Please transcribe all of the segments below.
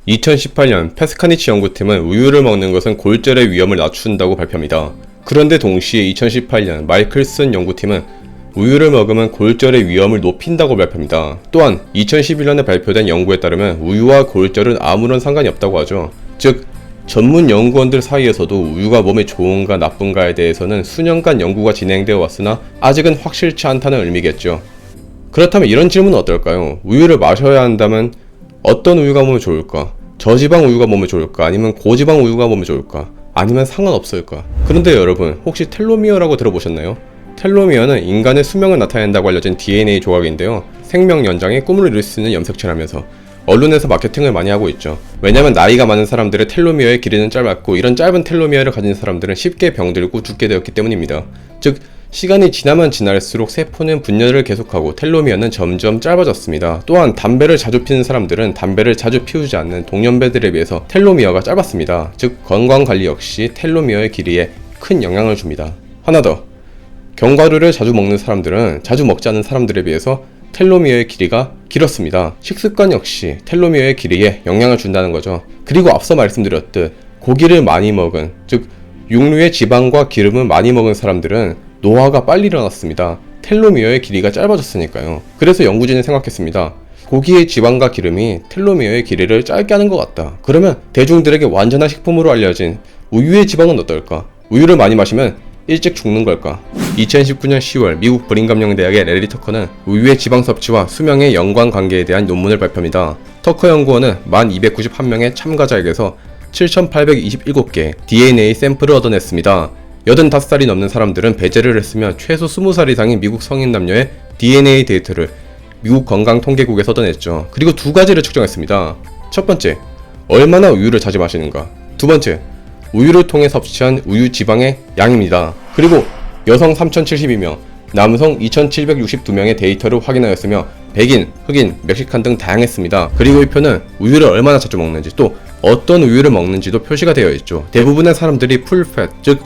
2018년 페스카니치 연구팀은 우유를 먹는 것은 골절의 위험을 낮춘다고 발표합니다. 그런데 동시에 2018년 마이클슨 연구팀은 우유를 먹으면 골절의 위험을 높인다고 발표합니다. 또한 2011년에 발표된 연구에 따르면 우유와 골절은 아무런 상관이 없다고 하죠. 즉, 전문 연구원들 사이에서도 우유가 몸에 좋은가 나쁜가에 대해서는 수년간 연구가 진행되어 왔으나 아직은 확실치 않다는 의미겠죠. 그렇다면 이런 질문은 어떨까요? 우유를 마셔야 한다면 어떤 우유가 몸에 좋을까? 저지방 우유가 몸에 좋을까? 아니면 고지방 우유가 몸에 좋을까? 아니면 상관없을까? 그런데 여러분, 혹시 텔로미어라고 들어보셨나요? 텔로미어는 인간의 수명을 나타낸다고 알려진 DNA 조각인데요. 생명 연장에 꿈을 이룰 수 있는 염색체라면서 언론에서 마케팅을 많이 하고 있죠. 왜냐면 나이가 많은 사람들의 텔로미어의 길이는 짧았고 이런 짧은 텔로미어를 가진 사람들은 쉽게 병들고 죽게 되었기 때문입니다. 즉, 시간이 지나면 지날수록 세포는 분열을 계속하고 텔로미어는 점점 짧아졌습니다. 또한 담배를 자주 피는 사람들은 담배를 자주 피우지 않는 동년배들에 비해서 텔로미어가 짧았습니다. 즉, 건강관리 역시 텔로미어의 길이에 큰 영향을 줍니다. 하나 더, 견과류를 자주 먹는 사람들은 자주 먹지 않는 사람들에 비해서 텔로미어의 길이가 길었습니다. 식습관 역시 텔로미어의 길이에 영향을 준다는 거죠. 그리고 앞서 말씀드렸듯 고기를 많이 먹은, 즉 육류의 지방과 기름을 많이 먹은 사람들은 노화가 빨리 일어났습니다. 텔로미어의 길이가 짧아졌으니까요. 그래서 연구진이 생각했습니다. 고기의 지방과 기름이 텔로미어의 길이를 짧게 하는 것 같다. 그러면 대중들에게 완전한 식품으로 알려진 우유의 지방은 어떨까? 우유를 많이 마시면 일찍 죽는 걸까? 2019년 10월 미국 브링감령 대학의 레리 터커는 우유의 지방 섭취와 수명의 연관관계에 대한 논문을 발표합니다. 터커 연구원은 1291명의 참가자에게서 7827개 DNA 샘플을 얻어냈습니다. 85살이 넘는 사람들은 배제를 했으며 최소 20살 이상인 미국 성인 남녀의 DNA 데이터를 미국 건강통계국에서 얻어냈죠. 그리고 두 가지를 측정했습니다. 첫 번째, 얼마나 우유를 자주 마시는가. 두 번째, 우유를 통해 섭취한 우유 지방의 양입니다. 그리고 여성 3072명, 남성 2762명의 데이터를 확인하였으며 백인, 흑인, 멕시칸 등 다양했습니다. 그리고 이 표는 우유를 얼마나 자주 먹는지 또 어떤 우유를 먹는지도 표시가 되어 있죠. 대부분의 사람들이 풀팻, 즉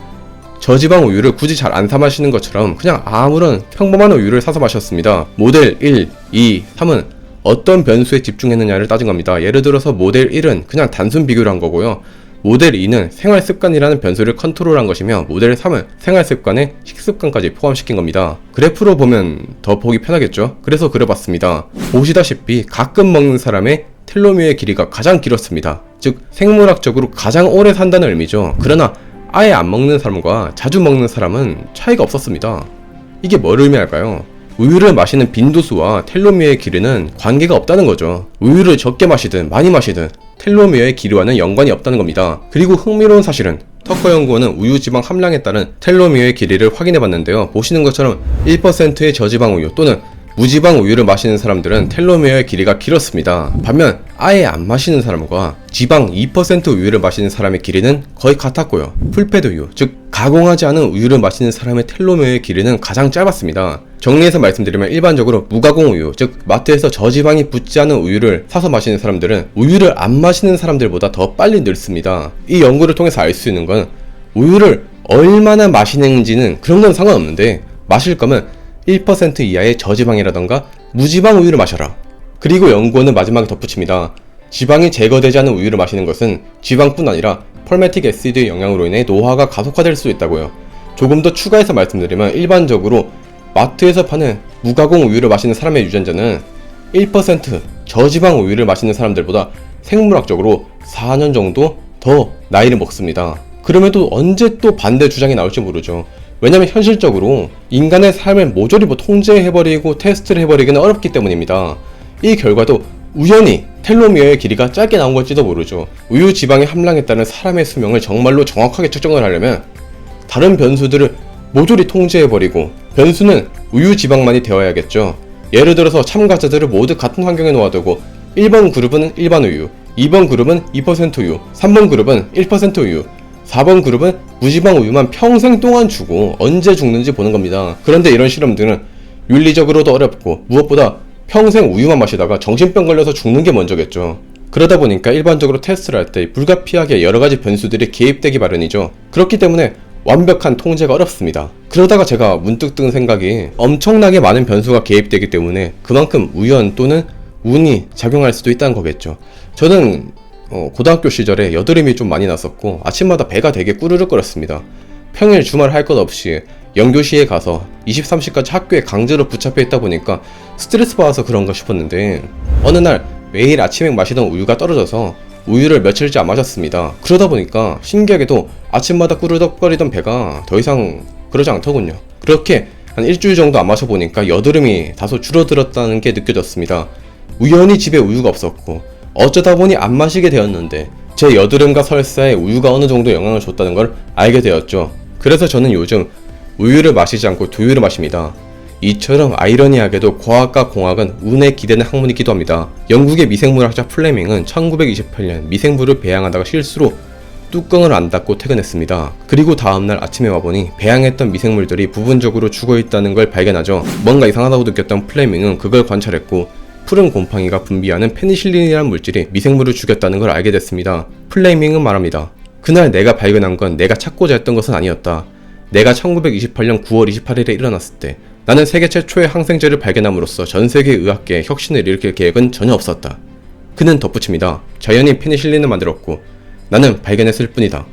저지방 우유를 굳이 잘 안 사 마시는 것처럼 그냥 아무런 평범한 우유를 사서 마셨습니다. 모델 1, 2, 3은 어떤 변수에 집중했느냐를 따진 겁니다. 예를 들어서 모델 1은 그냥 단순 비교를 한 거고요. 모델 2는 생활습관이라는 변수를 컨트롤한 것이며 모델 3은 생활습관에 식습관까지 포함시킨 겁니다. 그래프로 보면 더 보기 편하겠죠? 그래서 그려봤습니다. 보시다시피 가끔 먹는 사람의 텔로미어의 길이가 가장 길었습니다. 즉 생물학적으로 가장 오래 산다는 의미죠. 그러나 아예 안 먹는 사람과 자주 먹는 사람은 차이가 없었습니다. 이게 뭘 의미할까요? 우유를 마시는 빈도수와 텔로미어의 길이는 관계가 없다는 거죠. 우유를 적게 마시든 많이 마시든 텔로미어의 길이와는 연관이 없다는 겁니다. 그리고 흥미로운 사실은 터커 연구원은 우유 지방 함량에 따른 텔로미어의 길이를 확인해 봤는데요. 보시는 것처럼 1%의 저지방 우유 또는 무지방 우유를 마시는 사람들은 텔로미어의 길이가 길었습니다. 반면 아예 안 마시는 사람과 지방 2% 우유를 마시는 사람의 길이는 거의 같았고요. 풀패드 우유, 즉 가공하지 않은 우유를 마시는 사람의 텔로미어의 길이는 가장 짧았습니다. 정리해서 말씀드리면 일반적으로 무가공 우유, 즉 마트에서 저지방이 붙지 않은 우유를 사서 마시는 사람들은 우유를 안 마시는 사람들보다 더 빨리 늙습니다. 이 연구를 통해서 알 수 있는 건 우유를 얼마나 마시는지는 그런 건 상관없는데 마실 거면 1% 이하의 저지방이라던가 무지방 우유를 마셔라. 그리고 연구원은 마지막에 덧붙입니다. 지방이 제거되지 않은 우유를 마시는 것은 지방뿐 아니라 펄메틱 애시드의 영향으로 인해 노화가 가속화될 수 있다고요. 조금 더 추가해서 말씀드리면 일반적으로 마트에서 파는 무가공 우유를 마시는 사람의 유전자는 1% 저지방 우유를 마시는 사람들보다 생물학적으로 4년 정도 더 나이를 먹습니다. 그럼에도 언제 또 반대 주장이 나올지 모르죠. 왜냐면 현실적으로 인간의 삶을 모조리 통제해버리고 테스트를 해버리기는 어렵기 때문입니다. 이 결과도 우연히 텔로미어의 길이가 짧게 나온 걸지도 모르죠. 우유 지방의 함량에 따른 사람의 수명을 정말로 정확하게 측정을 하려면 다른 변수들을 모조리 통제해버리고 변수는 우유 지방만이 되어야겠죠. 예를 들어서 참가자들을 모두 같은 환경에 놓아두고 1번 그룹은 일반 우유, 2번 그룹은 2% 우유, 3번 그룹은 1% 우유, 4번 그룹은 무지방 우유만 평생 동안 주고 언제 죽는지 보는 겁니다. 그런데 이런 실험들은 윤리적으로도 어렵고 무엇보다 평생 우유만 마시다가 정신병 걸려서 죽는 게 먼저겠죠. 그러다 보니까 일반적으로 테스트를 할 때 불가피하게 여러가지 변수들이 개입되기 마련이죠. 그렇기 때문에 완벽한 통제가 어렵습니다. 그러다가 제가 문득 든 생각이 엄청나게 많은 변수가 개입되기 때문에 그만큼 우연 또는 운이 작용할 수도 있다는 거겠죠. 저는 고등학교 시절에 여드름이 좀 많이 났었고 아침마다 배가 되게 꾸르륵거렸습니다. 평일 주말 할 것 없이 연교시에 가서 23시까지 학교에 강제로 붙잡혀 있다 보니까 스트레스 받아서 그런가 싶었는데 어느 날 매일 아침에 마시던 우유가 떨어져서 우유를 며칠째 안 마셨습니다. 그러다 보니까 신기하게도 아침마다 꾸르륵거리던 배가 더 이상 그러지 않더군요. 그렇게 한 일주일 정도 안 마셔보니까 여드름이 다소 줄어들었다는 게 느껴졌습니다. 우연히 집에 우유가 없었고 어쩌다 보니 안 마시게 되었는데 제 여드름과 설사에 우유가 어느 정도 영향을 줬다는 걸 알게 되었죠. 그래서 저는 요즘 우유를 마시지 않고 두유를 마십니다. 이처럼 아이러니하게도 과학과 공학은 운에 기대는 학문이기도 합니다. 영국의 미생물학자 플레밍은 1928년 미생물을 배양하다가 실수로 뚜껑을 안 닫고 퇴근했습니다. 그리고 다음날 아침에 와보니 배양했던 미생물들이 부분적으로 죽어있다는 걸 발견하죠. 뭔가 이상하다고 느꼈던 플레밍은 그걸 관찰했고 푸른 곰팡이가 분비하는 페니실린이라는 물질이 미생물을 죽였다는 걸 알게 됐습니다. 플레밍은 말합니다. 그날 내가 발견한 건 내가 찾고자 했던 것은 아니었다. 내가 1928년 9월 28일에 일어났을 때 나는 세계 최초의 항생제를 발견함으로써 전 세계 의학계에 혁신을 일으킬 계획은 전혀 없었다. 그는 덧붙입니다. 자연이 페니실린을 만들었고 나는 발견했을 뿐이다.